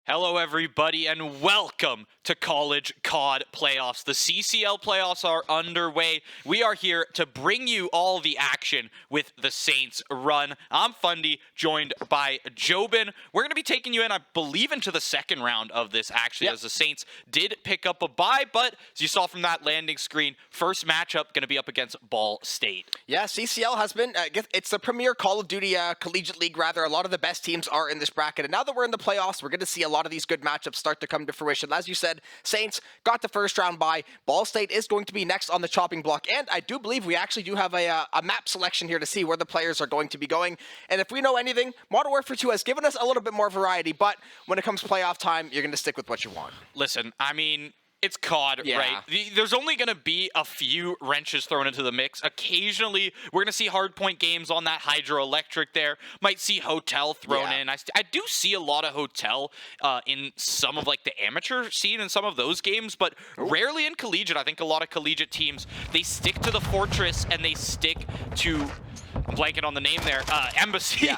Hello, everybody, and welcome to College COD Playoffs. The CCL playoffs are underway. We are here to bring you all the action with the Saints run. I'm Fundy, joined by Jobin. We're going to be taking you in, I believe, into the second round of this, actually, as the Saints did pick up a bye, but as you saw from that landing screen, first matchup going to be up against Ball State. Yeah, CCL has been, it's the premier Call of Duty Collegiate League, rather. A lot of the best teams are in this bracket, and now that we're in the playoffs, we're going to see a lot of these good matchups start to come to fruition. As you said, Saints got the first round bye. Ball State is going to be next on the chopping block, and I do believe we actually do have a map selection here to see where the players are going to be going. And if we know anything, Modern Warfare 2 has given us a little bit more variety, but when it comes to playoff time, you're going to stick with what you want. Listen, I mean, it's COD, right? There's only going to be a few wrenches thrown into the mix. Occasionally, we're going to see hardpoint games on that hydroelectric there. Might see Hotel thrown in. I do see a lot of Hotel in some of like the amateur scene in some of those games, but rarely in collegiate. I think a lot of collegiate teams, they stick to the Fortress and they stick to... I'm blanking on the name there. Embassy.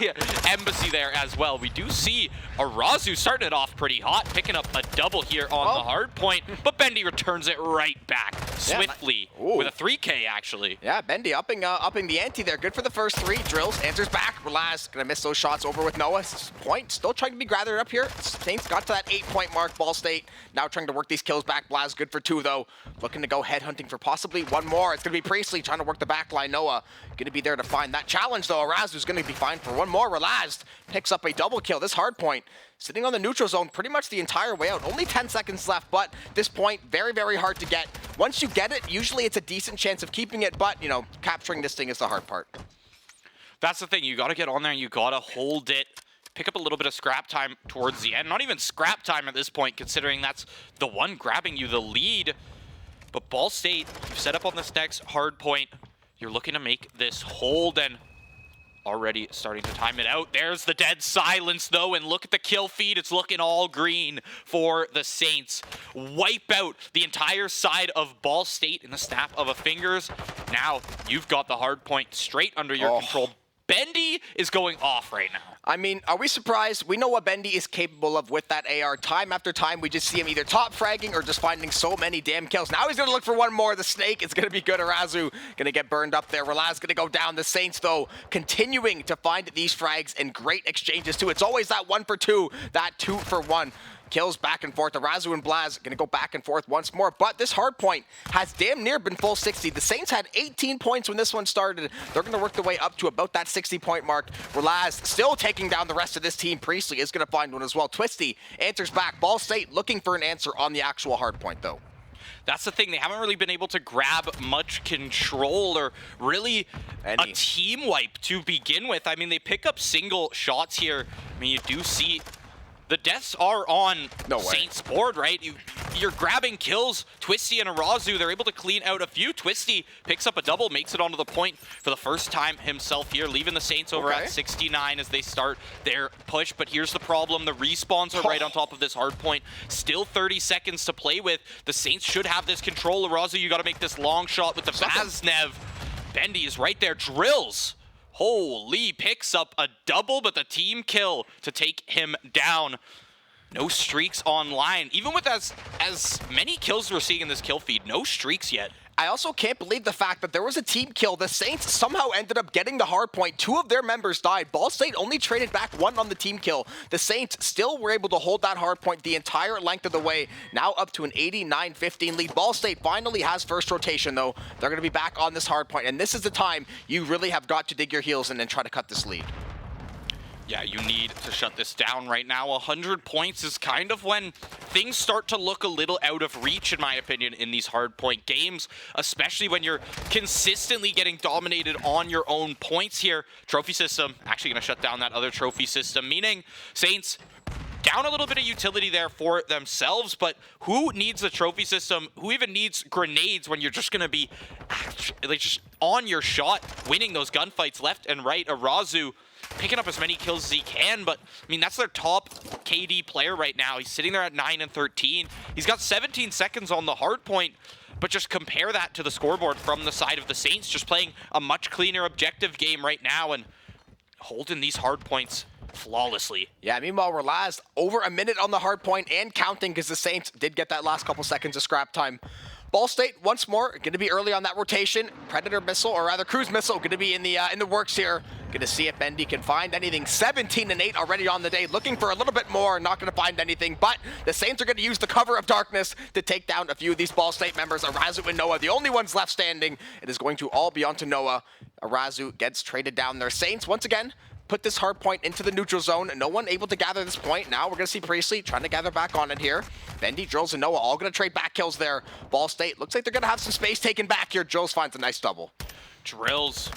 Embassy there as well. We do see Arazu starting it off pretty hot, picking up a double here on the hard point, but Bendy returns it right back swiftly with a 3K, actually. Yeah, Bendy upping the ante there. Good for the first three. Drills, answers back. Relaz gonna miss those shots over with Noah. Point still trying to be gathered up here. Saints got to that 8-point mark. Ball State now trying to work these kills back. Blaz good for 2 though. Looking to go headhunting for possibly one more. It's gonna be Priestley trying to work the back line. Noah gonna be there to find that challenge though. Arazu's gonna be fine for one more. Relaz picks up a double kill. This hard point sitting on the neutral zone pretty much the entire way out. Only 10 seconds left, but this point very, very hard to get. Once you get it, usually it's a decent chance of keeping it, but you know, capturing this thing is the hard part. That's the thing. You got to get on there and you got to hold it. Pick up a little bit of scrap time towards the end. Not even scrap time at this point, considering that's the one grabbing you the lead. But Ball State, you've set up on this next hard point. You're looking to make this hold, and already starting to time it out. There's the dead silence, though, and look at the kill feed. It's looking all green for the Saints. Wipe out the entire side of Ball State in the snap of a fingers. Now, you've got the hard point straight under your control. Bendy is going off right now. I mean, are we surprised? We know what Bendy is capable of with that AR. Time after time, we just see him either top fragging or just finding so many damn kills. Now he's going to look for one more. The snake is going to be good. Arazu going to get burned up there. Relaz going to go down. The Saints, though, continuing to find these frags and great exchanges, too. It's always that 1 for 2, that 2 for 1. Kills back and forth. Arazu and Blaz going to go back and forth once more. But this hard point has damn near been full 60. The Saints had 18 points when this one started. They're going to work their way up to about that 60-point mark. Relaz still taking down the rest of this team. Priestley is going to find one as well. Twisty answers back. Ball State looking for an answer on the actual hard point, though. That's the thing. They haven't really been able to grab much control or really a team wipe to begin with. I mean, they pick up single shots here. I mean, you do see... the deaths are on Saints' board, right? You're grabbing kills. Twisty and Arazu, they're able to clean out a few. Twisty picks up a double, makes it onto the point for the first time himself here, leaving the Saints over at 69 as they start their push. But here's the problem. The respawns are right on top of this hard point. Still 30 seconds to play with. The Saints should have this control. Arazu, you got to make this long shot with the Vaznev. Bendy is right there. Drills. Holy, picks up a double, but the team kill to take him down. No streaks online. Even with as many kills we're seeing in this kill feed, no streaks yet. I also can't believe the fact that there was a team kill. The Saints somehow ended up getting the hard point. 2 of their members died. Ball State only traded back 1 on the team kill. The Saints still were able to hold that hard point the entire length of the way. Now up to an 89-15 lead. Ball State finally has first rotation, though. They're going to be back on this hard point, and this is the time you really have got to dig your heels in and try to cut this lead. Yeah, you need to shut this down right now. 100 points is kind of when things start to look a little out of reach, in my opinion, in these hardpoint games, especially when you're consistently getting dominated on your own points here. Trophy system actually going to shut down that other trophy system, meaning Saints down a little bit of utility there for themselves, but who needs a trophy system? Who even needs grenades when you're just going to be like just on your shot, winning those gunfights left and right? Arazu picking up as many kills as he can, but I mean, that's their top KD player right now. He's sitting there at 9 and 13. He's got 17 seconds on the hard point, but just compare that to the scoreboard from the side of the Saints, just playing a much cleaner objective game right now and holding these hard points flawlessly. Yeah, meanwhile, Relaz over a minute on the hard point and counting because the Saints did get that last couple seconds of scrap time. Ball State, once more, going to be early on that rotation. Predator missile, or rather cruise missile, going to be in the works here. Going to see if Bendy can find anything. 17-8 already on the day. Looking for a little bit more. Not going to find anything. But the Saints are going to use the cover of darkness to take down a few of these Ball State members. Arazu and Noah, the only ones left standing. It is going to all be onto Noah. Arazu gets traded down there. Saints, once again, put this hard point into the neutral zone. No one able to gather this point. Now we're going to see Priestley trying to gather back on it here. Bendy, Drills, and Noah all going to trade back kills there. Ball State looks like they're going to have some space taken back here. Drills finds a nice double. Drills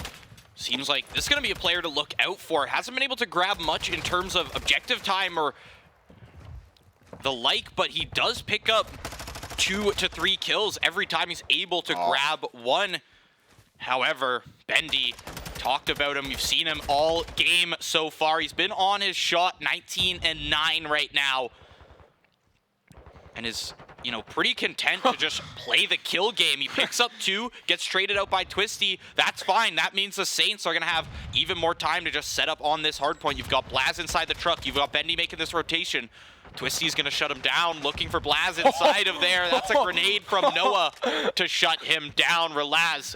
seems like this is going to be a player to look out for. Hasn't been able to grab much in terms of objective time or the like, but he does pick up 2 to 3 kills every time he's able to grab one. However, Bendy, talked about him. We've seen him all game so far. He's been on his shot, 19-9 right now. And is, you know, pretty content to just play the kill game. He picks up 2, gets traded out by Twisty. That's fine. That means the Saints are going to have even more time to just set up on this hard point. You've got Blaz inside the truck. You've got Bendy making this rotation. Twisty's going to shut him down, looking for Blaz inside of there. That's a grenade from Noah to shut him down. Relaz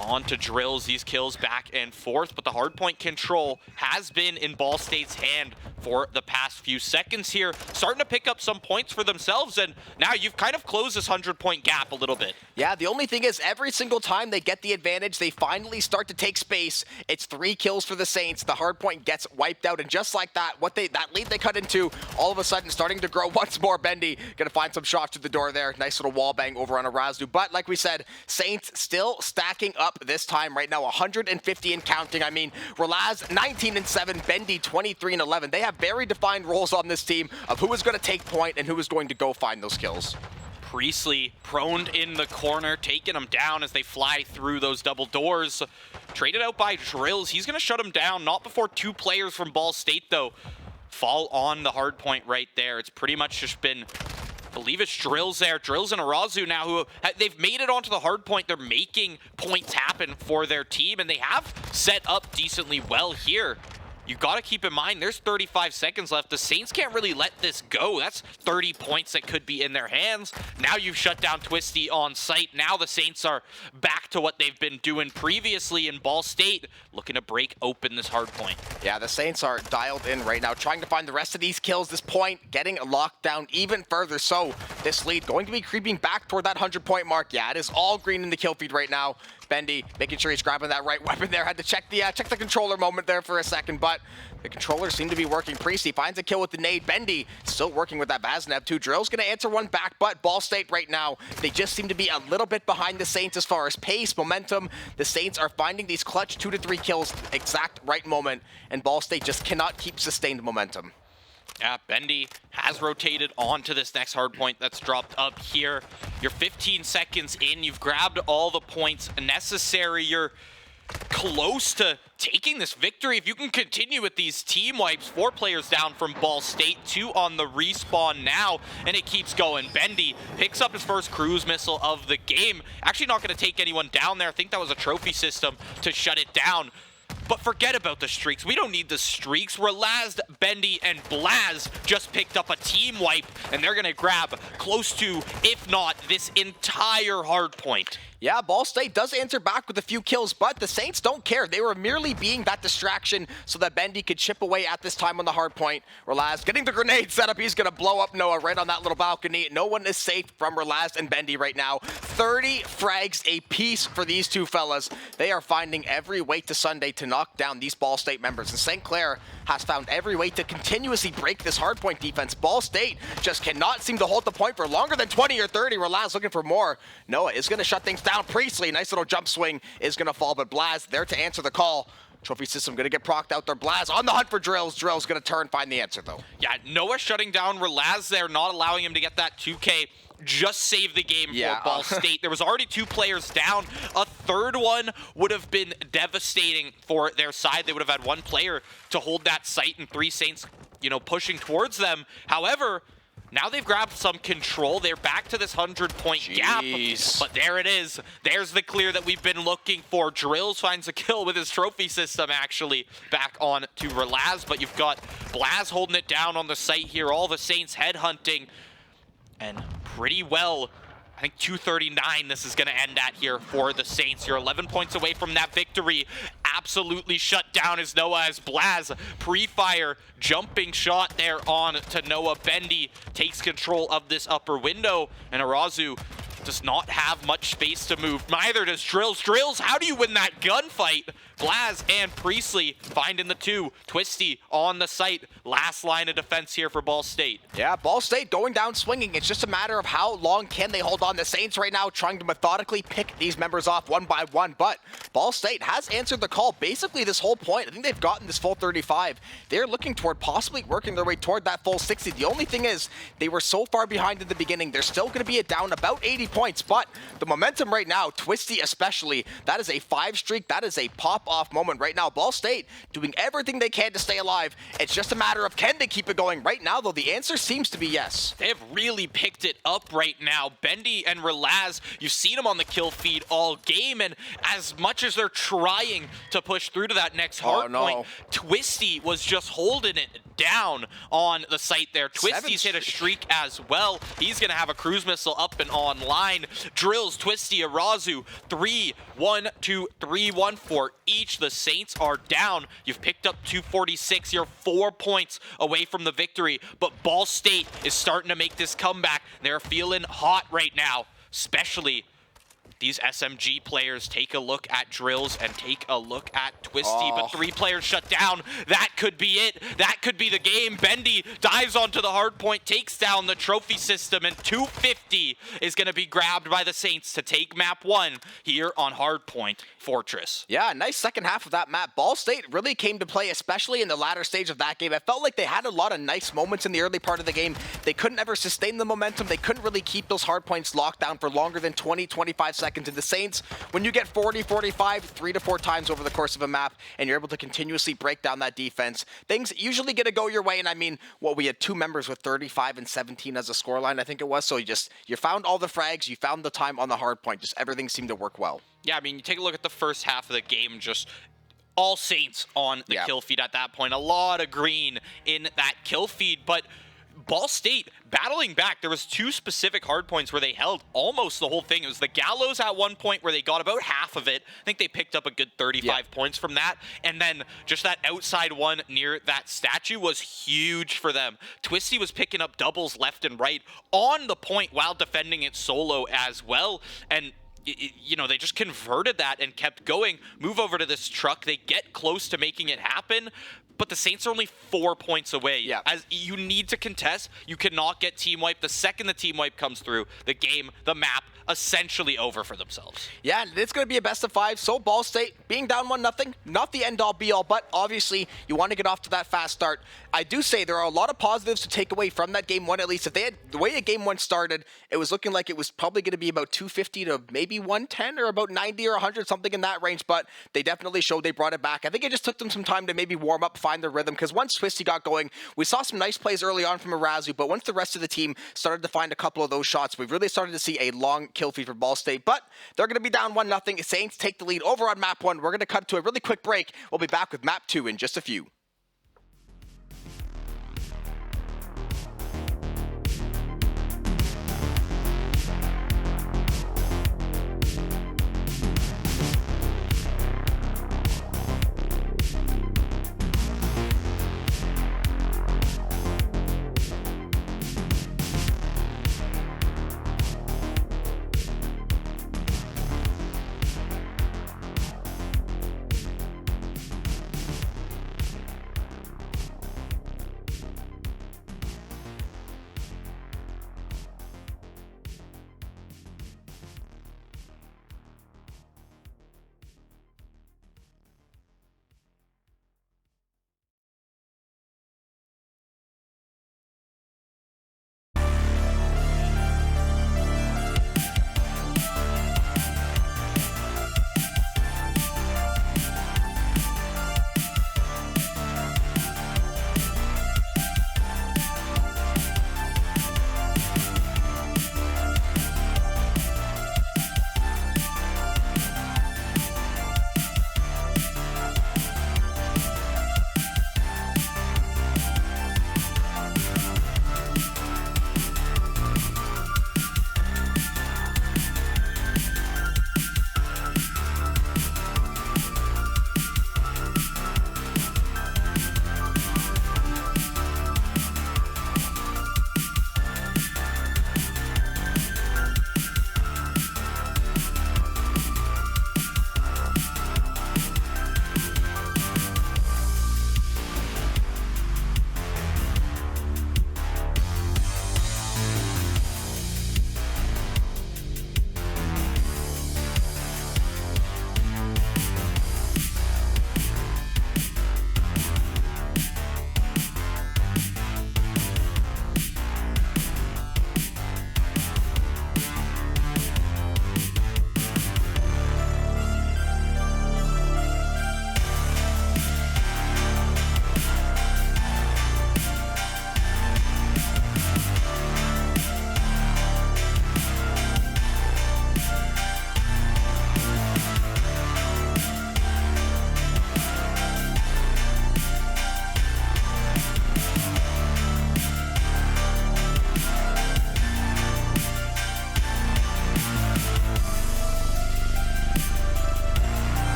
on to Drills, these kills back and forth, but the hardpoint control has been in Ball State's hand for the past few seconds here, starting to pick up some points for themselves, and now you've kind of closed this 100-point gap a little bit. Yeah, the only thing is every single time they get the advantage, they finally start to take space. It's 3 kills for the Saints. The hardpoint gets wiped out, and just like that, that lead they cut into, all of a sudden starting to grow once more. Bendy gonna find some shots through the door there. Nice little wall bang over on Arazu, but like we said, Saints still stacking up this time right now, 150 and counting. I mean, Relaz 19-7, Bendy 23-11. They have very defined roles on this team of who is going to take point and who is going to go find those kills. Priestley proned in the corner, taking him down as they fly through those double doors. Traded out by Drills. He's going to shut him down, not before 2 players from Ball State, though, fall on the hard point right there. It's pretty much just been, I believe it's Drills there. Drills and Arazu now, who they've made it onto the hard point. They're making points happen for their team, and they have set up decently well here. You've got to keep in mind, there's 35 seconds left. The Saints can't really let this go. That's 30 points that could be in their hands. Now you've shut down Twisty on site. Now the Saints are back to what they've been doing previously in Ball State, looking to break open this hard point. Yeah, the Saints are dialed in right now, trying to find the rest of these kills. This point getting locked down even further. So this lead going to be creeping back toward that 100-point mark. Yeah, it is all green in the kill feed right now. Bendy making sure he's grabbing that right weapon there. Had to check the controller moment there for a second, but the controllers seem to be working. Priestley finds a kill with the nade. Bendy still working with that Vaznev too. Drill's going to answer one back, but Ball State right now, they just seem to be a little bit behind the Saints as far as pace, momentum. The Saints are finding these clutch 2 to 3 kills exact right moment, and Ball State just cannot keep sustained momentum. Yeah, Bendy has rotated onto this next hard point that's dropped up here. You're 15 seconds in. You've grabbed all the points necessary. You're close to taking this victory. If you can continue with these team wipes, 4 players down from Ball State, 2 on the respawn now, and it keeps going. Bendy picks up his first cruise missile of the game. Actually not going to take anyone down there. I think that was a trophy system to shut it down. But forget about the streaks. We don't need the streaks. Relaz, Bendy, and Blaz just picked up a team wipe, and they're going to grab close to, if not, this entire hard point. Yeah, Ball State does answer back with a few kills, but the Saints don't care. They were merely being that distraction so that Bendy could chip away at this time on the hard point. Relaz getting the grenade set up. He's going to blow up Noah right on that little balcony. No one is safe from Relaz and Bendy right now. 30 frags a piece for these two fellas. They are finding every way to Sunday to knock down these Ball State members. And St. Clair has found every way to continuously break this hardpoint defense. Ball State just cannot seem to hold the point for longer than 20 or 30. Relaz looking for more. Noah is going to shut things down. Priestley, nice little jump swing is going to fall, but Blaz there to answer the call. Trophy system going to get procced out there. Blaz on the hunt for Drills. Drills going to turn, find the answer, though. Yeah, Noah shutting down Relaz there, not allowing him to get that 2K. Just saved the game for Ball State. There was already 2 players down. A third one would have been devastating for their side. They would have had 1 player to hold that site and 3 Saints, you know, pushing towards them. However, Now they've grabbed some control. They're back to this 100-point gap. But there it is. There's the clear that we've been looking for. Drills finds a kill with his trophy system, actually, back on to Relaz. But you've got Blaz holding it down on the site here. All the Saints headhunting. And pretty well, I think 239 this is going to end at here for the Saints. You're 11 points away from that victory. Absolutely shut down as Noah, as Blaz pre-fire jumping shot there on to Noah. Bendy takes control of this upper window, and Arazu does not have much space to move. Neither does Drills. Drills, how do you win that gunfight? Blaz and Priestley finding the two. Twisty on the site. Last line of defense here for Ball State. Yeah, Ball State going down swinging. It's just a matter of how long can they hold on. The Saints right now trying to methodically pick these members off one by one, but Ball State has answered the call basically this whole point. I think they've gotten this full 35. They're looking toward possibly working their way toward that full 60. The only thing is they were so far behind in the beginning. They're still going to be down about 80 points, but the momentum right now, Twisty especially, that is a 5 streak. That is a pop-off moment right now. Ball State doing everything they can to stay alive. It's just a matter of can they keep it going. Right now, though, the answer seems to be yes. They have really picked it up right now. Bendy and Relaz, you've seen them on the kill feed all game, and as much as they're trying to push through to that next hard point, Twisty was just holding it down on the site there. Twisty's hit a streak as well. He's going to have a cruise missile up and online. Drills, Twisty, Arazu, 3-1-2-3-1 for each. The Saints are down. You've picked up 246. You're 4 points away from the victory, but Ball State is starting to make this comeback. They're feeling hot right now, especially these SMG players. Take a look at Drills and take a look at Twisty, but 3 players shut down. That could be it. That could be the game. Bendy dives onto the hard point, takes down the trophy system, and 250 is going to be grabbed by the Saints to take map 1 here on Hardpoint Fortress. Yeah, nice second half of that map. Ball State really came to play, especially in the latter stage of that game. I felt like they had a lot of nice moments in the early part of the game. They couldn't ever sustain the momentum. They couldn't really keep those hard points locked down for longer than 20-25 seconds. And the Saints, when you get 40-45 3 to 4 times over the course of a map and you're able to continuously break down that defense, things usually get to go your way. And I mean, we had 2 members with 35 and 17 as a scoreline, I think it was. So you found all the frags, you found the time on the hard point, just everything seemed to work well. Yeah, I mean, you take a look at the first half of the game, just all Saints on the kill feed at that point. A lot of green in that kill feed, but Ball State battling back. There was 2 specific hard points where they held almost the whole thing. It was the Gallows at one point where they got about half of it. I think they picked up a good 35 points from that. And then just that outside one near that statue was huge for them. Twisty was picking up doubles left and right on the point while defending it solo as well. And you know, they just converted that and kept going. Move over to this truck. They get close to making it happen, but the Saints are only 4 points away. Yeah. As you need to contest, you cannot get team wipe. The second the team wipe comes through, the game, the map, essentially over for themselves. Yeah, and it's going to be a best of 5. So Ball State being down 1-0, not the end all be all, but obviously you want to get off to that fast start. I do say there are a lot of positives to take away from that game 1, at least. If they had the way the game 1 started, it was looking like it was probably going to be about 250 to maybe 110 or about 90 or 100, something in that range, but they definitely showed they brought it back. I think it just took them some time to maybe warm up, find their rhythm, because once Twisty got going, we saw some nice plays early on from Arazu, but once the rest of the team started to find a couple of those shots, we really started to see a long kill feed for Ball State, but they're going to be down 1-0. Saints take the lead over on map 1. We're going to cut to a really quick break. We'll be back with map 2 in just a few.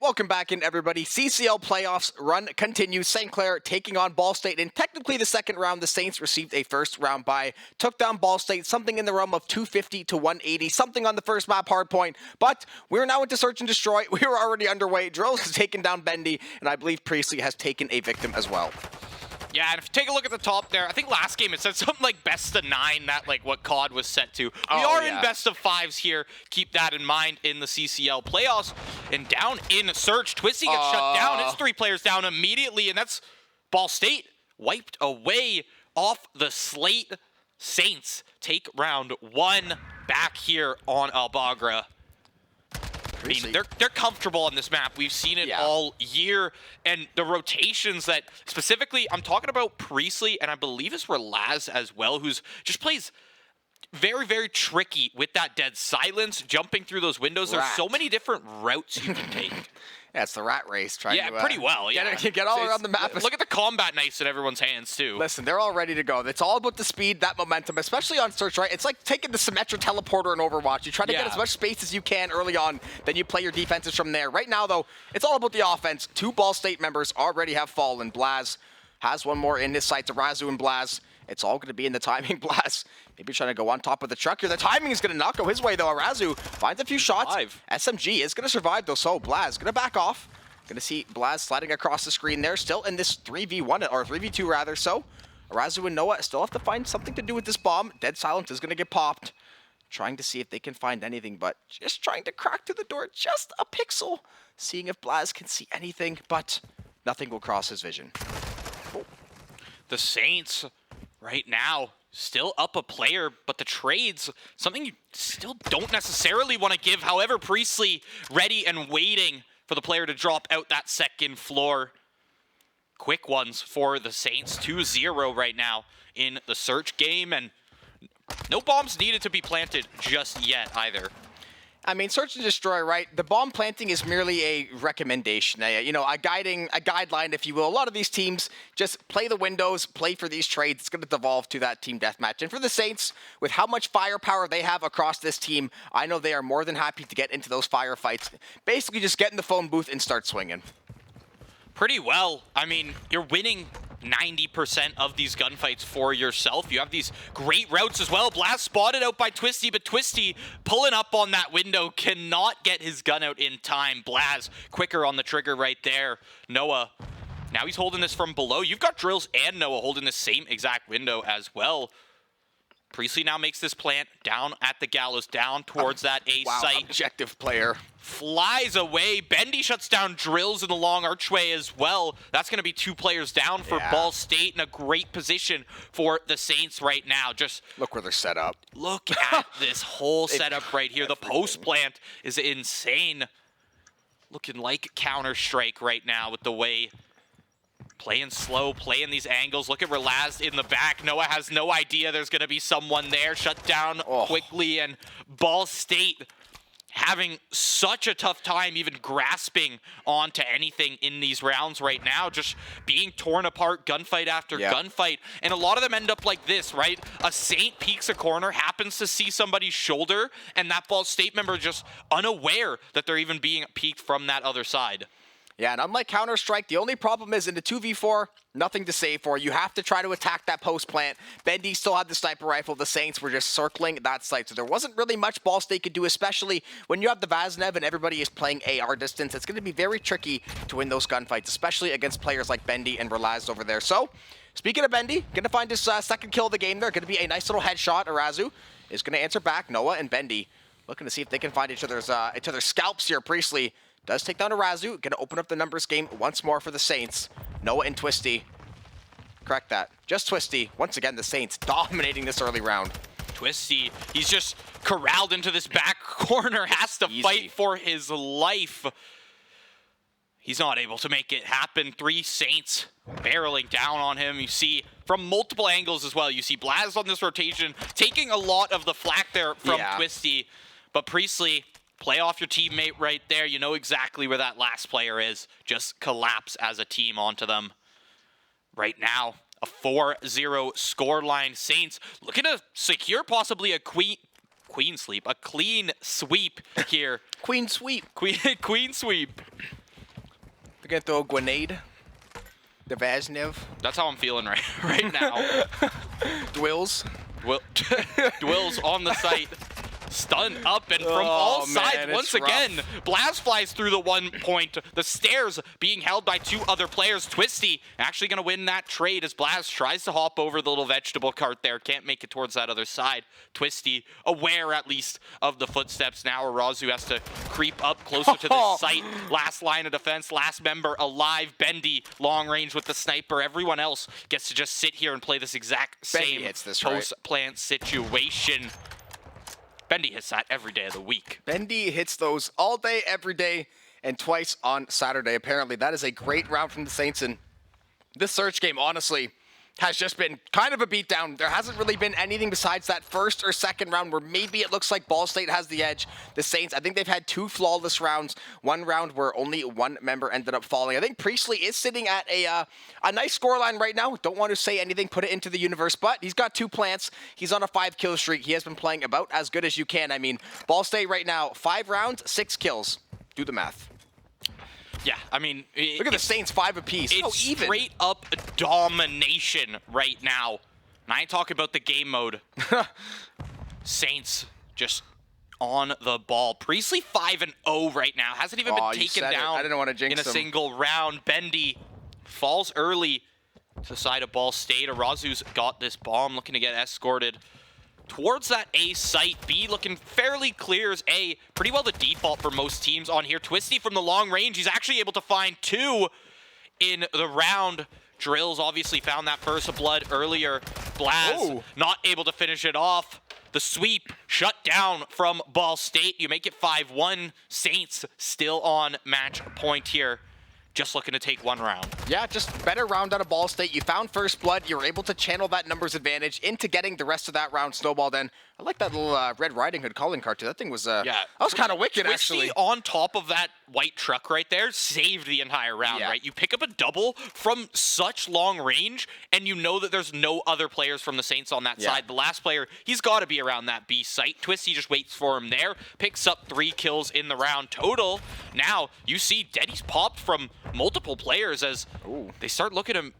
Welcome back in, everybody. CCL playoffs run continues. St. Clair taking on Ball State. In technically the second round, the Saints received a first round bye. Took down Ball State, something in the realm of 250 to 180, something on the first map hardpoint. But we're now into search and destroy. We were already underway. Drills has taken down Bendy, and I believe Priestley has taken a victim as well. Yeah, and if you take a look at the top there, I think last game it said something like best of 9, that like what COD was set to. We are in best of 5s here. Keep that in mind in the CCL playoffs. And down in search, Twisty gets shut down. It's 3 players down immediately, and that's Ball State wiped away off the slate. Saints take round 1 back here on Albagra. I mean, they're comfortable on this map. We've seen it all year. And the rotations that, specifically, I'm talking about Priestley, and I believe it's Relaz as well, who's just plays very, very tricky with that dead silence, jumping through those windows. There's so many different routes you can take. Yeah, it's the rat race. Trying to, pretty well. Yeah, get all around the map. Look at the combat knights in everyone's hands, too. Listen, they're all ready to go. It's all about the speed, that momentum, especially on search, right? It's like taking the Symmetra teleporter in Overwatch. You try to get as much space as you can early on, then you play your defenses from there. Right now, though, it's all about the offense. 2 Ball State members already have fallen. Blaz has one more in his sights. Arazu and Blaz. It's all going to be in the timing. Blaz maybe trying to go on top of the truck here. The timing is going to not go his way, though. Arazu finds a few shots. SMG is going to survive, though, so Blaz going to back off. Going to see Blaz sliding across the screen there, still in this 3v1, or 3v2 rather, so Arazu and Noah still have to find something to do with this bomb. Dead silence is going to get popped. Trying to see if they can find anything, but just trying to crack through the door just a pixel. Seeing if Blaz can see anything, but nothing will cross his vision. The Saints, right now, still up a player, but the trades, something you still don't necessarily want to give. However, Priestley ready and waiting for the player to drop out that second floor. Quick ones for the Saints. 2-0 right now in the search game, and no bombs needed to be planted just yet either. I mean, search and destroy, right? The bomb planting is merely a recommendation, a guideline, if you will. A lot of these teams just play the windows, play for these trades. It's going to devolve to that team deathmatch. And for the Saints, with how much firepower they have across this team, I know they are more than happy to get into those firefights. Basically, just get in the phone booth and start swinging. Pretty well. I mean, you're winning 90% of these gunfights for yourself. You have these great routes as well. Blast spotted out by Twisty, but Twisty pulling up on that window cannot get his gun out in time. Blaz quicker on the trigger right there. Noah, now he's holding this from below. You've got Drills and Noah holding the same exact window as well. Priestley now makes this plant down at the gallows, down towards that A site. Objective player. Flies away. Bendy shuts down Drills in the long archway as well. That's going to be 2 players down for Ball State, in a great position for the Saints right now. Just look where they're set up. Look at this whole setup right here. The post plant is insane. Looking like Counter-Strike right now with the way playing slow, playing these angles. Look at Relaz in the back. Noah has no idea there's going to be someone there. Shut down quickly, and Ball State having such a tough time even grasping onto anything in these rounds right now. Just being torn apart gunfight after gunfight. And a lot of them end up like this, right? A Saint peeks a corner, happens to see somebody's shoulder, and that Ball State member just unaware that they're even being peeked from that other side. Yeah, and unlike Counter-Strike, the only problem is in the 2v4, nothing to save for. You have to try to attack that post plant. Bendy still had the sniper rifle. The Saints were just circling that site. So there wasn't really much Ball State could do, especially when you have the Vaznev and everybody is playing AR distance. It's going to be very tricky to win those gunfights, especially against players like Bendy and Relaz over there. So, speaking of Bendy, going to find his second kill of the game there. Going to be a nice little headshot. Arazu is going to answer back. Noah and Bendy looking to see if they can find each other's scalps here. Priestley does take down Arazu. Going to open up the numbers game once more for the Saints. Noah and Twisty. Correct that. Just Twisty. Once again, the Saints dominating this early round. Twisty, he's just corralled into this back corner. Has to fight for his life. He's not able to make it happen. 3 Saints barreling down on him. You see from multiple angles as well. You see Blaz on this rotation taking a lot of the flak there from Twisty. But Priestley, play off your teammate right there. You know exactly where that last player is. Just collapse as a team onto them. Right now, a 4-0 scoreline. Saints looking to secure possibly a clean sweep here. Queen sweep. Queen sweep. gonna throw a grenade. The Vaznev. That's how I'm feeling right now. Dwills. Dwills on the site. Stunned up and from all sides once again. Blaz flies through the 1 point. The stairs being held by 2 other players. Twisty actually going to win that trade as Blaz tries to hop over the little vegetable cart there. Can't make it towards that other side. Twisty aware at least of the footsteps now. Arazu has to creep up closer to the site. Last line of defense. Last member alive. Bendy long range with the sniper. Everyone else gets to just sit here and play this exact same post-plant situation. Bendy hits that every day of the week. Bendy hits those all day, every day, and twice on Saturday. Apparently, that is a great round from the Saints. And this search game, honestly, has just been kind of a beatdown. There hasn't really been anything besides that first or second round where maybe it looks like Ball State has the edge. The Saints, I think they've had 2 flawless rounds. 1 round where only 1 member ended up falling. I think Priestley is sitting at a nice scoreline right now. Don't want to say anything, put it into the universe, but he's got 2 plants. He's on a 5-kill streak. He has been playing about as good as you can. I mean, Ball State right now, 5 rounds, 6 kills. Do the math. Yeah, I mean... Look at the Saints, 5 apiece. It's straight up domination right now. And I ain't talking about the game mode. Saints just on the ball. Priestley 5-0 right now. Hasn't even been taken down I didn't want to jinx in a single round. Bendy falls early to the side of Ball State. Arazu's got this bomb, looking to get escorted towards that A site. B looking fairly clear as A. Pretty well the default for most teams on here. Twisty from the long range. He's actually able to find 2 in the round. Drills obviously found that first blood earlier. Blaz not able to finish it off. The sweep shut down from Ball State. You make it 5-1. Saints still on match point here. Just looking to take 1 round. Yeah, just better round out of Ball State. You found first blood. You were able to channel that numbers advantage into getting the rest of that round snowballed in. I like that little Red Riding Hood calling card too. That thing was, that was kind of wicked, actually. On top of that white truck right there saved the entire round, right? You pick up a double from such long range, and you know that there's no other players from the Saints on that side. The last player, he's got to be around that B site. Twisty just waits for him there, picks up 3 kills in the round total. Now, you see Deddy's popped from multiple players as they start looking at him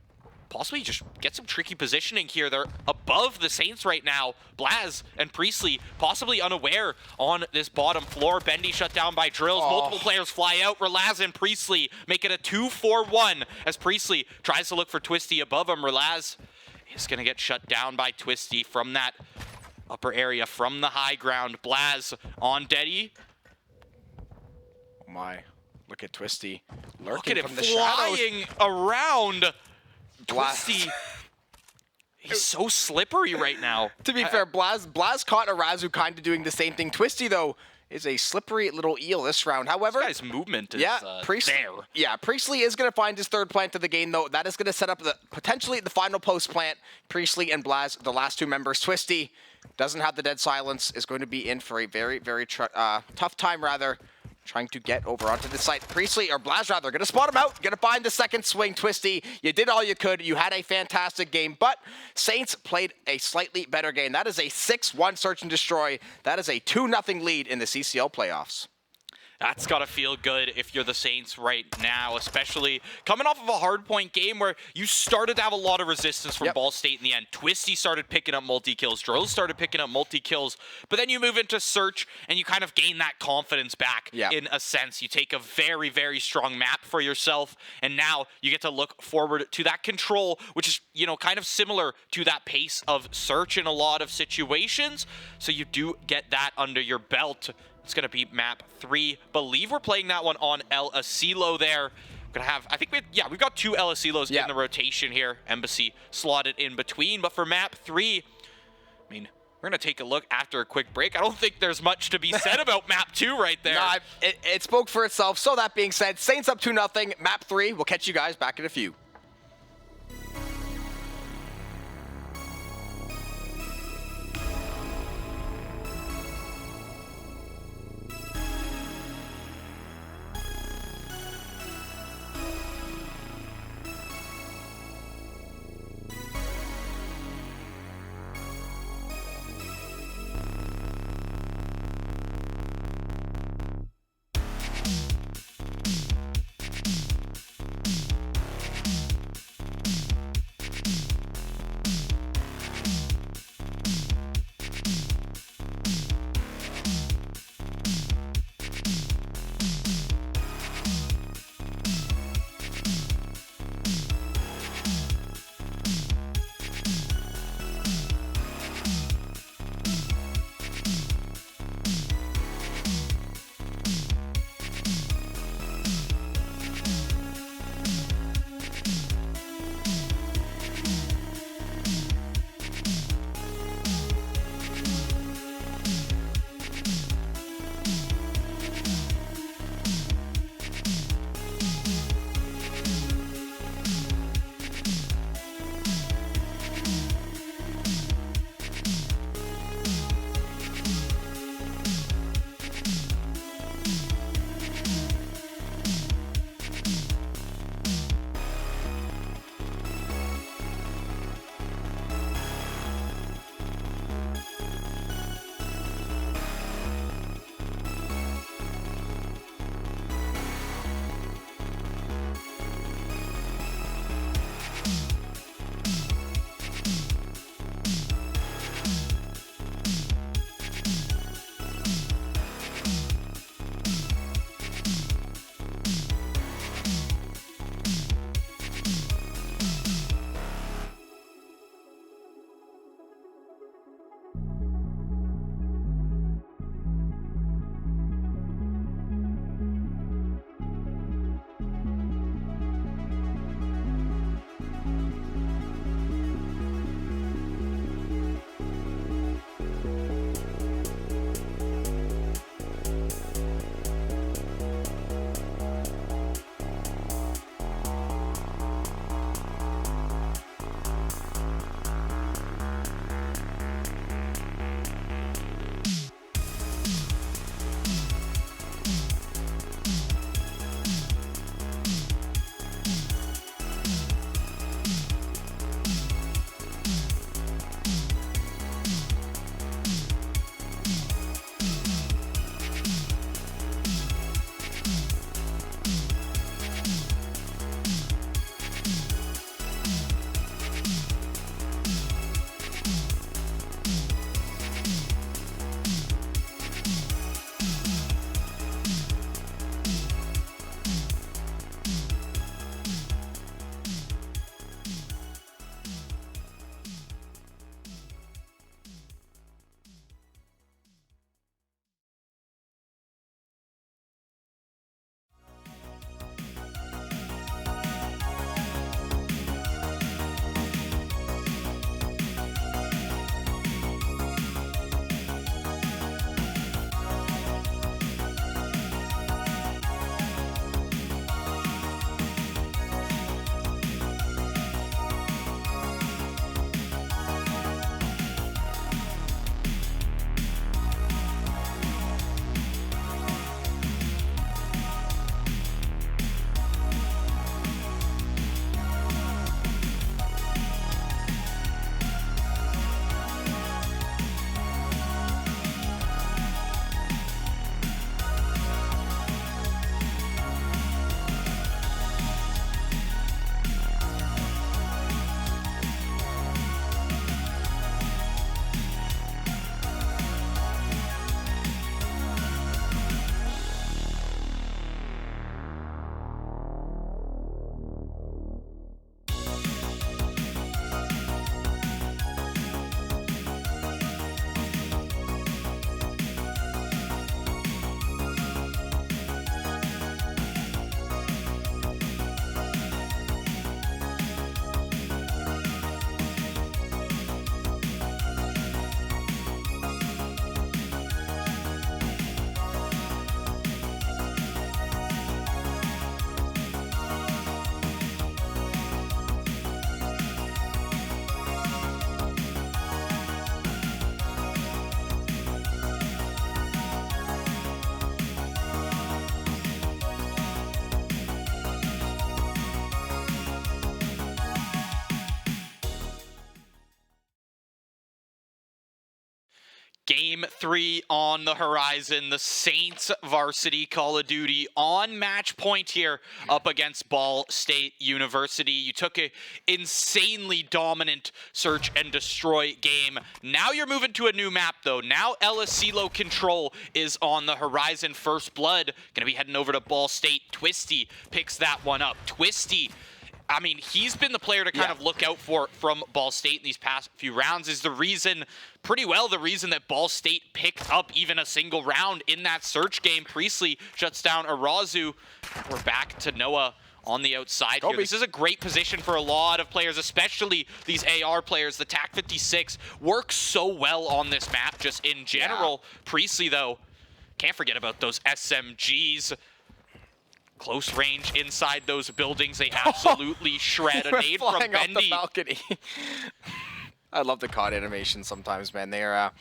possibly just get some tricky positioning here. They're above the Saints right now. Blaz and Priestley possibly unaware on this bottom floor. Bendy shut down by Drills. Multiple players fly out. Relaz and Priestley make it a 2-4-1 as Priestley tries to look for Twisty above him. Relaz is going to get shut down by Twisty from that upper area, from the high ground. Blaz on Deddy. Oh my. Look at Twisty lurking. Look at him from the flying around. Blaz. Twisty. He's so slippery right now. To be fair, Blaz caught Arazu kind of doing the same thing. Twisty, though, is a slippery little eel this round. However, this guy's movement is Priestley, there. Yeah, Priestley is going to find his 3rd plant of the game, though. That is going to set up potentially the final post plant. Priestley and Blaz, the last 2 members. Twisty doesn't have the dead silence, is going to be in for a very, very tough time, rather. Trying to get over onto the site. Priestley, or Blaz rather, going to spot him out. Going to find the 2nd swing. Twisty, you did all you could. You had a fantastic game, but Saints played a slightly better game. That is a 6-1 search and destroy. That is a 2-0 lead in the CCL playoffs. That's got to feel good if you're the Saints right now, especially coming off of a hardpoint game where you started to have a lot of resistance from Ball State in the end. Twisty started picking up multi-kills. Drills started picking up multi-kills. But then you move into search and you kind of gain that confidence back in a sense. You take a very, very strong map for yourself, and now you get to look forward to that control, which is, you know, kind of similar to that pace of search in a lot of situations. So you do get that under your belt. It's going to be map 3. Believe we're playing that one on El Asilo there. Gonna have, I think we've got 2 El Asilos in the rotation here. Embassy slotted in between. But for map 3, I mean, we're going to take a look after a quick break. I don't think there's much to be said about map 2 right there. Nah, it spoke for itself. So that being said, Saints up 2-0. Map 3, we'll catch you guys back in a few. Game 3 on the horizon. The Saints varsity Call of Duty on match point here up against Ball State University. You took a insanely dominant search and destroy game. Now you're moving to a new map though. Now LSCLO Control is on the horizon. First Blood gonna be heading over to Ball State. Twisty picks that one up. Twisty, I mean, he's been the player to kind of look out for from Ball State in these past few rounds. Is the reason, pretty well the reason that Ball State picked up even a single round in that search game. Priestley shuts down Arazu. We're back to Noah on the outside here. This is a great position for a lot of players, especially these AR players. The TAC 56 works so well on this map just in general. Priestley, though, can't forget about those SMGs. Close range inside those buildings. They absolutely shred. A nade from Bendy. Off the balcony. I love the COD animation sometimes, man. They are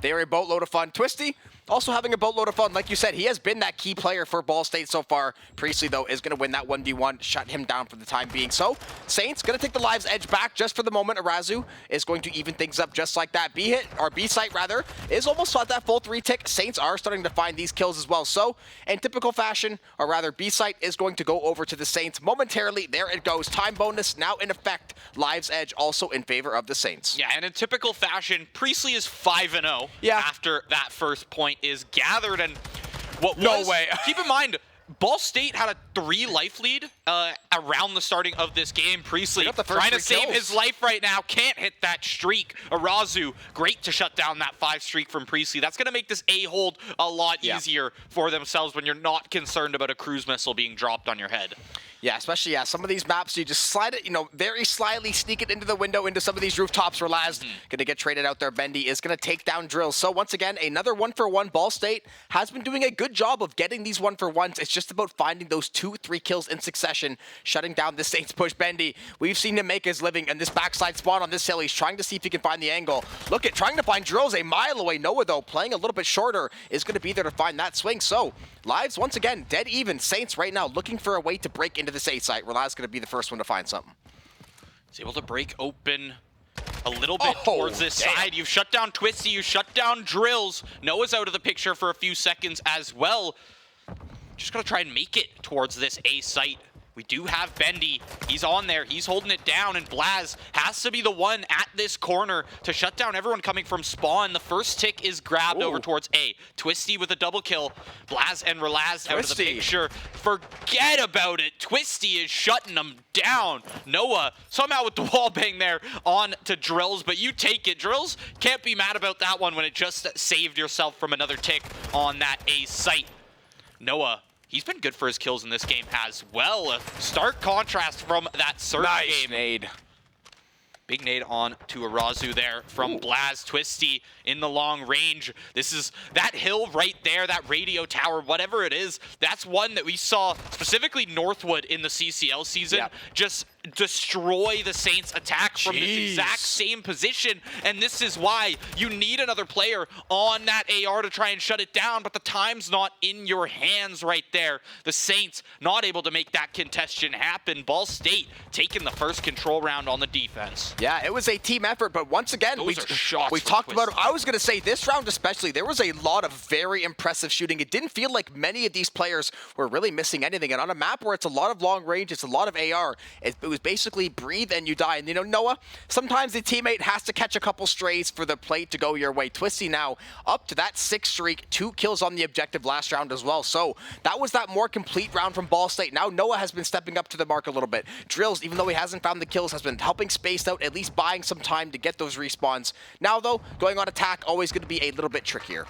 a boatload of fun. Twisty also having a boatload of fun. Like you said, he has been that key player for Ball State so far. Priestley, though, is going to win that 1v1. Shut him down for the time being. So, Saints going to take the Lives edge back just for the moment. Arazu is going to even things up just like that. B-site, rather, is almost at that full 3-tick. Saints are starting to find these kills as well. So, in typical fashion, or rather, B-site is going to go over to the Saints momentarily. There it goes. Time bonus now in effect. Lives edge also in favor of the Saints. Yeah, and in typical fashion, Priestley is 5-0 after that first point is gathered. And what was, keep in mind, Ball State had a 3 life lead around the starting of this game. Priestley trying to save his life right now. Can't hit that streak. Arazu, great to shut down that 5 streak from Priestley. That's going to make this A-hold a lot easier for themselves when you're not concerned about a cruise missile being dropped on your head. Yeah, especially, some of these maps, you just slide it, very slyly sneak it into the window, into some of these rooftops. Relaz going to get traded out there. Bendy is going to take down Drills. So once again, another 1-for-1. Ball State has been doing a good job of getting these 1-for-1s. It's just about finding those 2-3 kills in succession, shutting down the Saints push. Bendy, we've seen him make his living in this backside spawn on this hill. He's trying to see if he can find the angle. Look at trying to find Drills a mile away. Noah, though, playing a little bit shorter, is going to be there to find that swing. So, Lives, once again, dead even. Saints right now looking for a way to break into this A site. Relaz going to be the first one to find something. He's able to break open a little bit towards this side. You've shut down Twisty. You shut down Drills. Noah's out of the picture for a few seconds as well. Just going to try and make it towards this A site. We do have Bendy. He's on there. He's holding it down, and Blaz has to be the one at this corner to shut down everyone coming from spawn. The first tick is grabbed over towards A. Twisty with a double kill. Blaz and Relaz out of the picture. Forget about it. Twisty is shutting them down. Noah somehow with the wall bang there on to Drills, but you take it. Drills can't be mad about that one when it just saved yourself from another tick on that A site. Noah, he's been good for his kills in this game as well. A stark contrast from that search game. Nade. Big nade on to Arazu there from Blaz. Twisty in the long range. This is that hill right there, that radio tower, whatever it is. That's one that we saw specifically Northwood in the CCL season just destroy the Saints attack from this exact same position. And this is why you need another player on that AR to try and shut it down, but the time's not in your hands right there. The Saints not able to make that contention happen. Ball State taking the first control round on the defense. Yeah, it was a team effort, but once again, we talked about it. I was going to say, this round especially, there was a lot of very impressive shooting. It didn't feel like many of these players were really missing anything. And on a map where it's a lot of long range, it's a lot of AR, it was basically breathe and you die. And Noah, sometimes the teammate has to catch a couple strays for the plate to go your way. Twisty now up to that 6 streak, 2 kills on the objective last round as well. So that was that more complete round from Ball State. Now Noah has been stepping up to the mark a little bit. Drills, even though he hasn't found the kills, has been helping space out, at least buying some time to get those respawns. Now though, going on attack, always going to be a little bit trickier.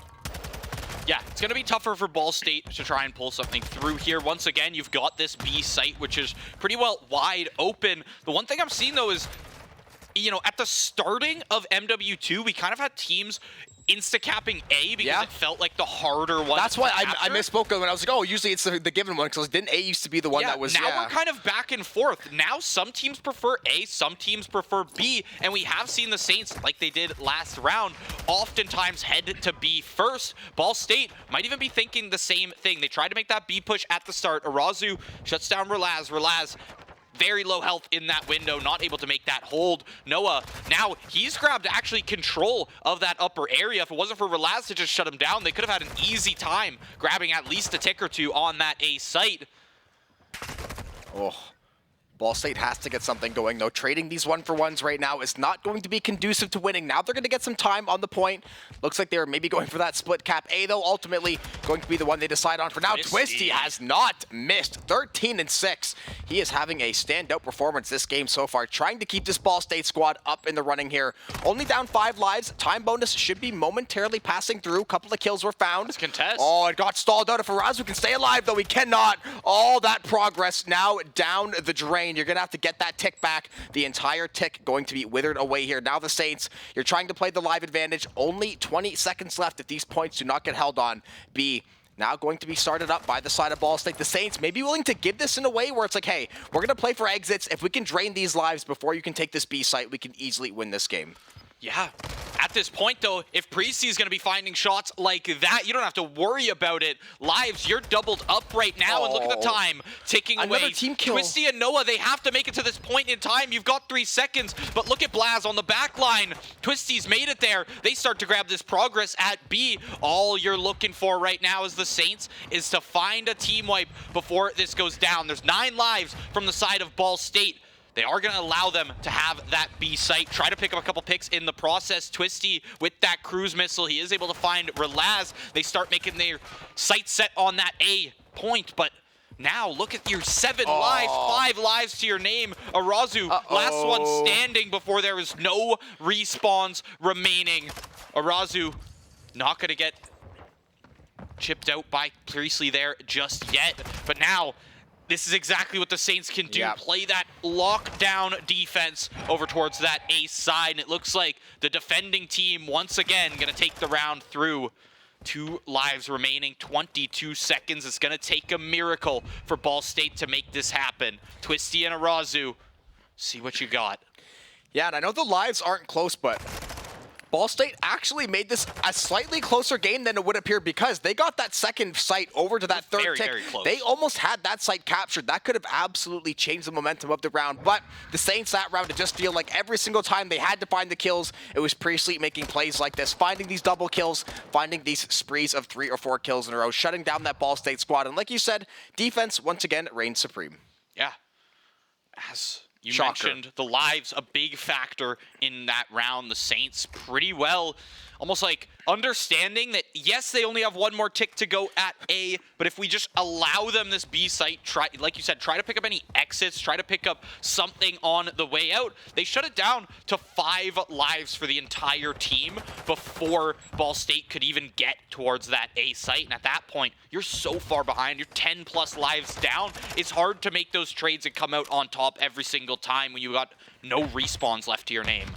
Yeah, it's going to be tougher for Ball State to try and pull something through here. Once again, you've got this B site, which is pretty well wide open. The one thing I'm seeing, though, is, at the starting of MW2, we kind of had teams insta-capping A because it felt like the harder one. That's why I misspoke when I was like, oh, usually it's the given one, because didn't A used to be the one that was, now we're kind of back and forth. Now some teams prefer A, some teams prefer B, and we have seen the Saints, like they did last round, oftentimes head to B first. Ball State might even be thinking the same thing. They tried to make that B push at the start. Arazu shuts down Relaz. Relaz very low health in that window, not able to make that hold. Noah, now he's grabbed actually control of that upper area. If it wasn't for Relaz to just shut him down, they could have had an easy time grabbing at least a tick or two on that A site. Oh. Ball State has to get something going, though. Trading these one-for-ones right now is not going to be conducive to winning. Now they're going to get some time on the point. Looks like they were maybe going for that split cap A, though. Ultimately, going to be the one they decide on for now. Twisty has not missed. 13-6. He is having a standout performance this game so far, trying to keep this Ball State squad up in the running here. Only down 5 lives. Time bonus should be momentarily passing through. A couple of kills were found. Let's contest. Oh, it got stalled out. If Arazu can stay alive, though, he cannot. All that progress now down the drain. You're going to have to get that tick back. The entire tick going to be withered away here. Now the Saints, you're trying to play the live advantage. Only 20 seconds left if these points do not get held on. B now going to be started up by the side of Ball State. The Saints may be willing to give this in a way where it's like, hey, we're going to play for exits. If we can drain these lives before you can take this B site, we can easily win this game. Yeah. At this point, though, if Priesty is going to be finding shots like that, you don't have to worry about it. Lives, you're doubled up right now, and look at the time ticking Another away. team kill. Twisty and Noah, they have to make it to this point in time. You've got 3 seconds, but look at Blaz on the back line. Twisty's made it there. They start to grab this progress at B. All you're looking for right now as the Saints is to find a team wipe before this goes down. There's 9 lives from the side of Ball State. They are going to allow them to have that B site. Try to pick up a couple picks in the process. Twisty with that cruise missile. He is able to find Relaz. They start making their sight set on that A point. But now look at your 7 lives, 5 lives to your name. Arazu, last one standing before there is no respawns remaining. Arazu not going to get chipped out by Priestley there just yet. But now, this is exactly what the Saints can do. Yep. Play that lockdown defense over towards that A side. And it looks like the defending team, once again, going to take the round through. 2 lives remaining, 22 seconds. It's going to take a miracle for Ball State to make this happen. Twisty and Arazu, see what you got. Yeah, and I know the lives aren't close, but Ball State actually made this a slightly closer game than it would appear because they got that second site over to that third tick. Very close. They almost had that site captured. That could have absolutely changed the momentum of the round. But the Saints that round, it just feel like every single time they had to find the kills, it was Priestley making plays like this, finding these double kills, finding these sprees of 3 or 4 kills in a row, shutting down that Ball State squad. And like you said, defense once again reigned supreme. Yeah. As you Shocker. mentioned, the lives, a big factor in that round. The Saints pretty well, almost like understanding that, yes, they only have 1 more tick to go at A, but if we just allow them this B site, try, like you said, try to pick up any exits, try to pick up something on the way out. They shut it down to 5 lives for the entire team before Ball State could even get towards that A site. And at that point, you're so far behind. You're 10+ lives down. It's hard to make those trades and come out on top every single time when you got no respawns left to your name.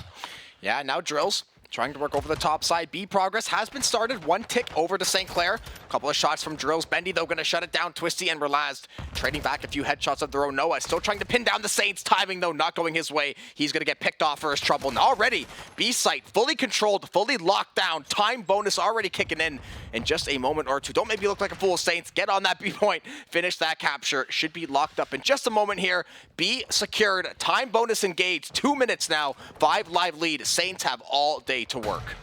Yeah, now Drills trying to work over the top side. B progress has been started. 1 tick over to St. Clair. A couple of shots from Drills. Bendy, though, going to shut it down. Twisty and Relaz trading back a few headshots of their own. Noah still trying to pin down the Saints. Timing, though, not going his way. He's going to get picked off for his trouble. And already, B site fully controlled, fully locked down. Time bonus already kicking in just a moment or two. Don't make me look like a fool, Saints. Get on that B point. Finish that capture. Should be locked up in just a moment here. B secured. Time bonus engaged. 2 minutes now. 5 live lead. Saints have all day to work.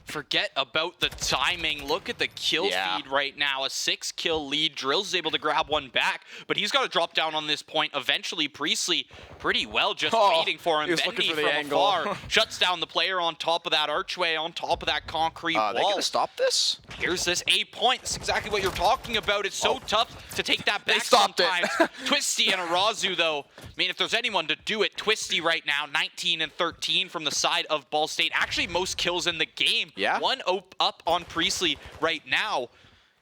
Forget about the timing. Look at the kill feed right now. A 6-kill lead. Drills is able to grab 1 back, but he's got to drop down on this point. Eventually, Priestley pretty well just waiting for him. Bendy from afar shuts down the player on top of that archway, on top of that concrete wall. They gonna stop this? Here's this A point. That's exactly what you're talking about. It's so tough to take that back sometimes. Twisty and Arazu, though. I mean, if there's anyone to do it, Twisty right now, 19 and 13 from the side of Ball State. Actually, most kills in the game. Yeah. 1 up on Priestley right now.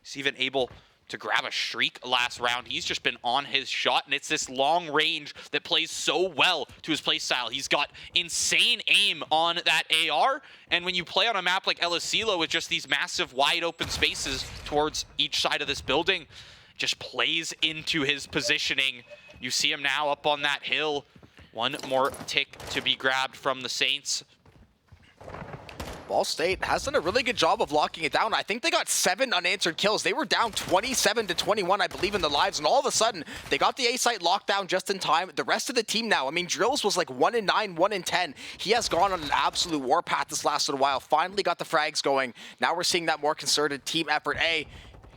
He's even able to grab a streak last round. He's just been on his shot, and it's this long range that plays so well to his play style. He's got insane aim on that AR, and when you play on a map like El Asilo with just these massive wide open spaces towards each side of this building, just plays into his positioning. You see him now up on that hill. 1 more tick to be grabbed from the Saints. Ball State has done a really good job of locking it down. I think they got 7 unanswered kills. They were down 27-21, I believe, in the lives, and all of a sudden, they got the A site locked down just in time. The rest of the team now, I mean, Drills was like 1-9, 1-10. He has gone on an absolute warpath this last little while. Finally got the frags going. Now we're seeing that more concerted team effort.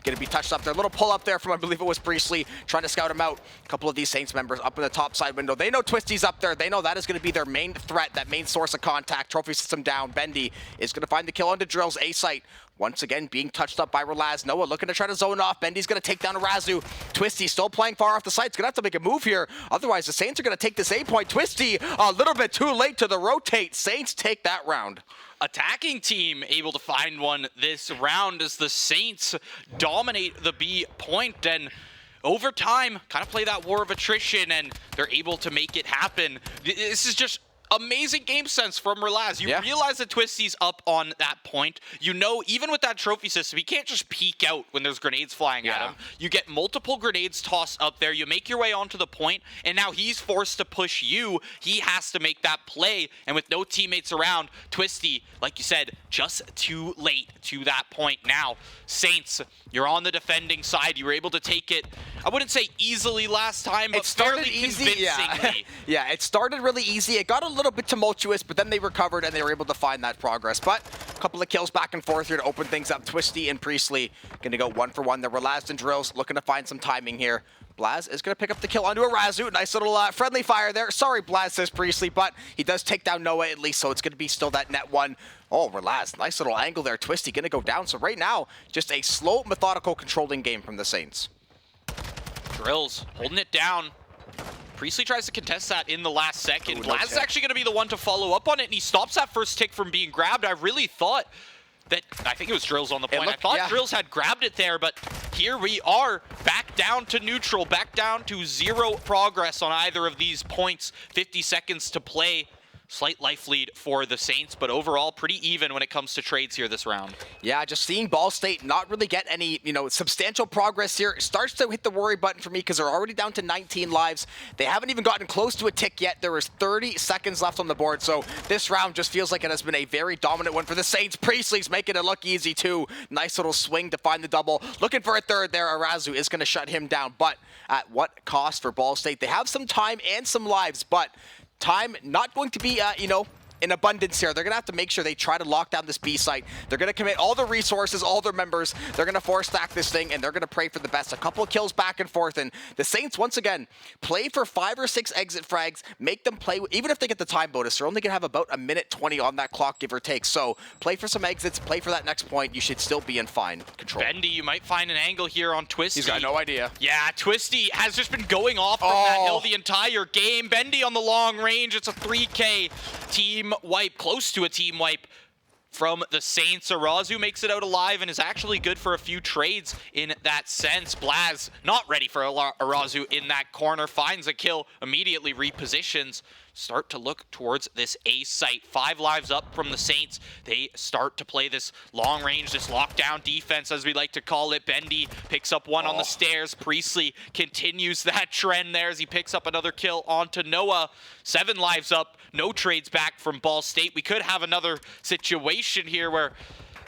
Going to be touched up there. A little pull up there from, I believe it was Priestley, trying to scout him out. A couple of these Saints members up in the top side window. They know Twisty's up there. They know that is going to be their main threat, that main source of contact. Trophy system down. Bendy is going to find the kill onto Drills. A site once again being touched up by Relaz. Noah looking to try to zone off. Bendy's going to take down Arazu. Twisty still playing far off the site. He's going to have to make a move here. Otherwise, the Saints are going to take this A point. Twisty a little bit too late to the rotate. Saints take that round. Attacking team able to find one this round as the Saints dominate the B point, and over time kind of play that war of attrition, and they're able to make it happen. This is just amazing game sense from Relaz. You realize that Twisty's up on that point. You know, even with that trophy system, he can't just peek out when there's grenades flying at him. You get multiple grenades tossed up there. You make your way onto the point, and now he's forced to push you. He has to make that play, and with no teammates around, Twisty, like you said, just too late to that point. Now, Saints, you're on the defending side. You were able to take it, I wouldn't say easily last time, but fairly convincingly. Yeah, it started really easy. It got a little bit tumultuous, but then they recovered and they were able to find that progress. But a couple of kills back and forth here to open things up. Twisty and Priestley going to go 1 for 1. They're Relaz and Drills looking to find some timing here. Blaz is going to pick up the kill onto Arazu. Nice little friendly fire there. Sorry, Blaz, says Priestley, but he does take down Noah at least, so it's going to be still that net 1. Oh, Relaz, nice little angle there. Twisty going to go down. So right now, just a slow, methodical, controlling game from the Saints. Drills holding it down. Priestley tries to contest that in the last second. Blaz is actually going to be the one to follow up on it, and he stops that first tick from being grabbed. I really thought that, I think it was Drills on the point. I thought Drills had grabbed it there, but here we are back down to neutral, back down to 0 progress on either of these points. 50 seconds to play. Slight life lead for the Saints, but overall pretty even when it comes to trades here this round. Yeah, just seeing Ball State not really get any, substantial progress here starts to hit the worry button for me because they're already down to 19 lives. They haven't even gotten close to a tick yet. There is 30 seconds left on the board, so this round just feels like it has been a very dominant one for the Saints. Priestley's making it look easy too. Nice little swing to find the double. Looking for a third there. Arazu is going to shut him down, but at what cost for Ball State? They have some time and some lives, but time not going to be, in abundance here. They're going to have to make sure they try to lock down this B site. They're going to commit all the resources, all their members. They're going to force stack this thing, and they're going to pray for the best. A couple of kills back and forth, and the Saints, once again, play for 5 or 6 exit frags. Make them play, even if they get the time bonus, they're only going to have about 1:20 on that clock, give or take. So play for some exits, play for that next point. You should still be in fine control. Bendy, you might find an angle here on Twisty. He's got no idea. Yeah, Twisty has just been going off from that hill the entire game. Bendy on the long range. It's a 3K team wipe, close to a team wipe from the Saints. Arazu makes it out alive and is actually good for a few trades in that sense. Blaz not ready for Arazu in that corner, finds a kill, immediately repositions. Start to look towards this A site. 5 lives up from the Saints. They start to play this long range, this lockdown defense, as we like to call it. Bendy picks up one on the stairs. Priestley continues that trend there as he picks up another kill onto Noah. 7 lives up. No trades back from Ball State. We could have another situation here where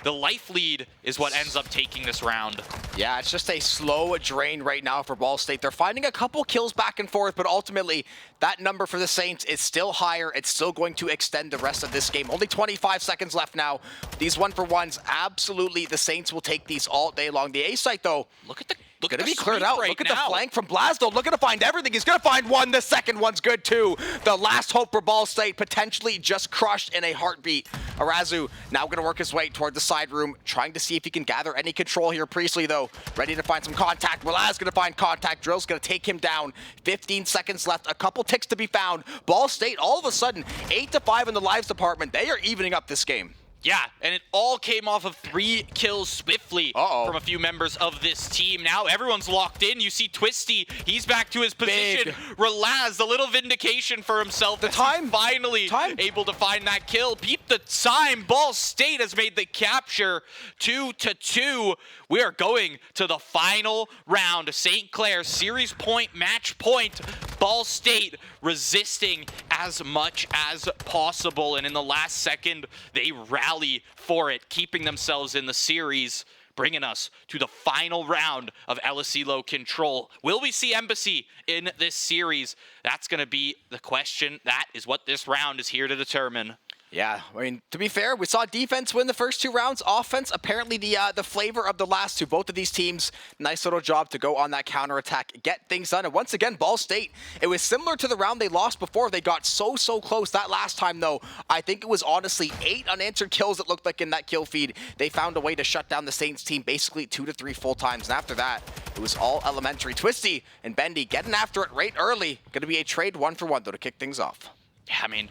the life lead is what ends up taking this round. Yeah, it's just a slow drain right now for Ball State. They're finding a couple kills back and forth, but ultimately, that number for the Saints is still higher. It's still going to extend the rest of this game. Only 25 seconds left now. These 1-for-1s, absolutely, the Saints will take these all day long. The A site, though, look at the gonna be cleared out. Look at the flank from Blasdo. Looking to find everything. He's gonna find one. The second one's good too. The last hope for Ball State potentially just crushed in a heartbeat. Arazu now gonna work his way toward the side room, trying to see if he can gather any control here. Priestley though, ready to find some contact. Relaz gonna find contact. Drill's gonna take him down. 15 seconds left. A couple ticks to be found. Ball State all of a sudden 8-5 in the lives department. They are evening up this game. Yeah, and it all came off of 3 kills swiftly from a few members of this team. Now everyone's locked in. You see Twisty, he's back to his position. Relaz, the little vindication for himself. The time finally able to find that kill. Peep the time. Ball State has made the capture. 2-2. We are going to the final round. St. Clair series point, match point. Ball State resisting as much as possible, and in the last second, they rally for it, keeping themselves in the series, bringing us to the final round of LSELO Control. Will we see Embassy in this series? That's going to be the question. That is what this round is here to determine. Yeah, I mean, to be fair, we saw defense win the first 2 rounds. Offense, apparently the flavor of the last 2. Both of these teams, nice little job to go on that counterattack, get things done. And once again, Ball State, it was similar to the round they lost before. They got so close that last time, though. I think it was honestly 8 unanswered kills, it looked like, in that kill feed. They found a way to shut down the Saints team basically 2 to 3 full times. And after that, it was all elementary. Twisty and Bendy getting after it right early. Going to be a trade 1-for-1, though, to kick things off. Yeah, I mean,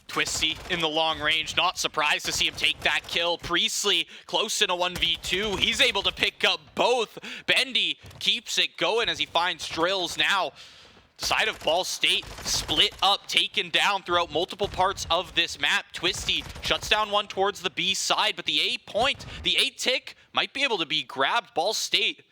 Twisty in the long range, not surprised to see him take that kill. Priestley close in a 1v2. He's able to pick up both. Bendy keeps it going as he finds Drills now. The side of Ball State split up, taken down throughout multiple parts of this map. Twisty shuts down one towards the B side, but the A point, the A tick might be able to be grabbed. Ball State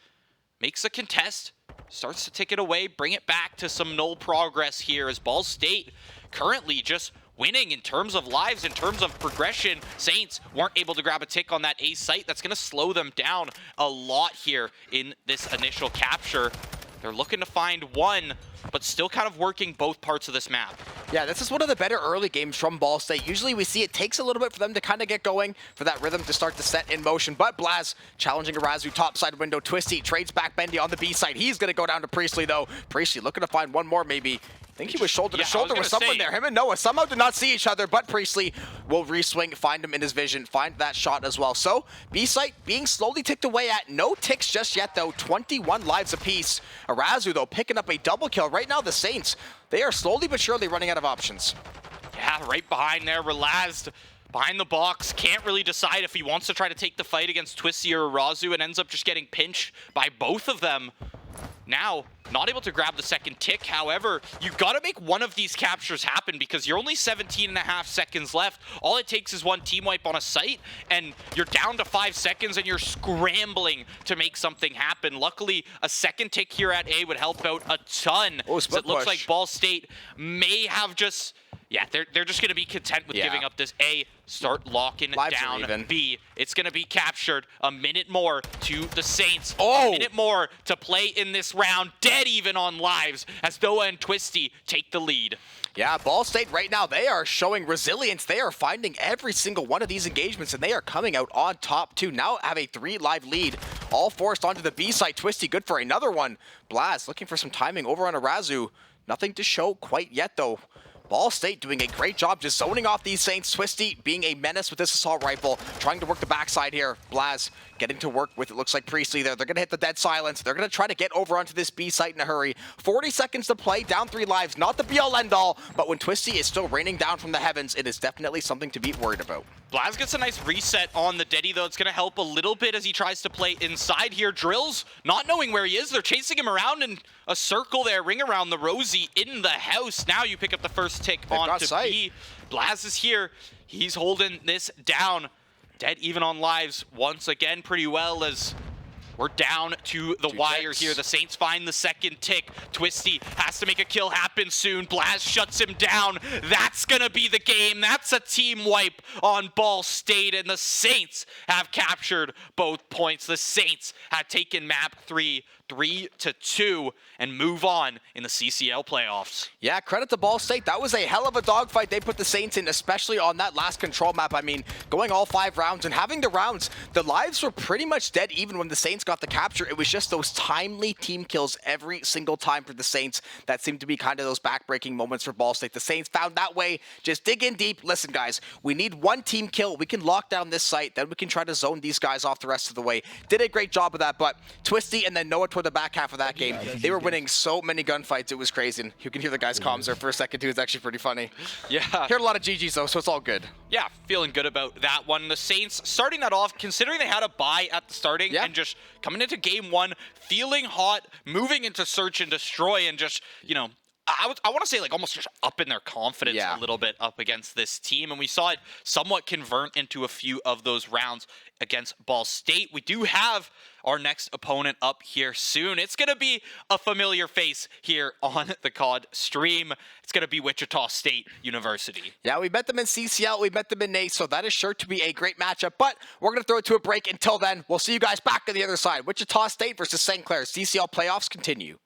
makes a contest, starts to tick it away, bring it back to some null progress here as Ball State currently just winning in terms of lives, in terms of progression. Saints weren't able to grab a tick on that A site. That's going to slow them down a lot here in this initial capture. They're looking to find one, but still kind of working both parts of this map. Yeah, this is one of the better early games from Ball State. Usually we see it takes a little bit for them to kind of get going, for that rhythm to start to set in motion. But Blaz challenging Arazu topside window. Twisty trades back Bendy on the B side. He's going to go down to Priestley, though. Priestley looking to find one more, maybe. I think he was shoulder to shoulder with someone there. Him and Noah somehow did not see each other, but Priestley will re-swing, find him in his vision, find that shot as well. So, B-site being slowly ticked away at. No ticks just yet, though. 21 lives apiece. Arazu, though, picking up a double kill. Right now, the Saints, they are slowly but surely running out of options. Yeah, right behind there, Relazed behind the box, can't really decide if he wants to try to take the fight against Twisty or Arazu, and ends up just getting pinched by both of them. Now, not able to grab the second tick. However, you've got to make one of these captures happen because you're only 17.5 seconds left. All it takes is one team wipe on a site, and you're down to 5 seconds, and you're scrambling to make something happen. Luckily, a second tick here at A would help out a ton. Oh, so it looks like Ball State may have just... Yeah, they're just going to be content with giving up this A. Start locking down B. It's going to be captured. A minute more to the Saints. A minute more to play in this round. Dead even on lives as Noah and Twisty take the lead. Yeah, Ball State right now, they are showing resilience. They are finding every single one of these engagements, and they are coming out on top, too. Now have a 3-live lead, all forced onto the B side. Twisty good for another one. Blaz looking for some timing over on Arazu. Nothing to show quite yet, though. Ball State doing a great job just zoning off these Saints. Twisty being a menace with this assault rifle, trying to work the backside here. Blaz getting to work with, it looks like, Priestley there. They're going to hit the dead silence. They're going to try to get over onto this B site in a hurry. 40 seconds to play, down 3 lives. Not the be-all end-all, but when Twisty is still raining down from the heavens, it is definitely something to be worried about. Blaz gets a nice reset on the Deddy, though. It's going to help a little bit as he tries to play inside here. Drills, not knowing where he is. They're chasing him around in a circle there. Ring around the Rosie in the house. Now you pick up the first tick onto B. Blaz is here. He's holding this down. Dead even on lives once again pretty well as we're down to the wire here. The Saints find the second tick. Twisty has to make a kill happen soon. Blaz shuts him down. That's going to be the game. That's a team wipe on Ball State, and the Saints have captured both points. The Saints have taken map 3, 3-2, and move on in the CCL playoffs. Yeah, credit to Ball State. That was a hell of a dogfight they put the Saints in, especially on that last control map. I mean, going all 5 rounds and having the rounds, the lives were pretty much dead even when the Saints got the capture. It was just those timely team kills every single time for the Saints that seemed to be kind of those back-breaking moments for Ball State. The Saints found that way. Just dig in deep. Listen, guys, we need one team kill. We can lock down this site. Then we can try to zone these guys off the rest of the way. Did a great job of that, but Twisty and then Noah toward the back half of that game, they were winning so many gunfights. It was crazy. And you can hear the guys' comms there for a second, too. It's actually pretty funny. Yeah. Heard a lot of GGs, though, so it's all good. Yeah, feeling good about that one. The Saints starting that off, considering they had a bye at the starting and just coming into game 1, feeling hot, moving into search and destroy, and just, you know, I want to say like almost just up in their confidence Yeah. a little bit up against this team, and we saw it somewhat convert into a few of those rounds against Ball State. We do have our next opponent up here soon. It's going to be a familiar face here on the COD stream. It's going to be Wichita State University. Yeah, we met them in CCL, we met them in NACE, so that is sure to be a great matchup, but we're going to throw it to a break. Until then, we'll see you guys back on the other side. Wichita State versus St. Clair. CCL playoffs continue.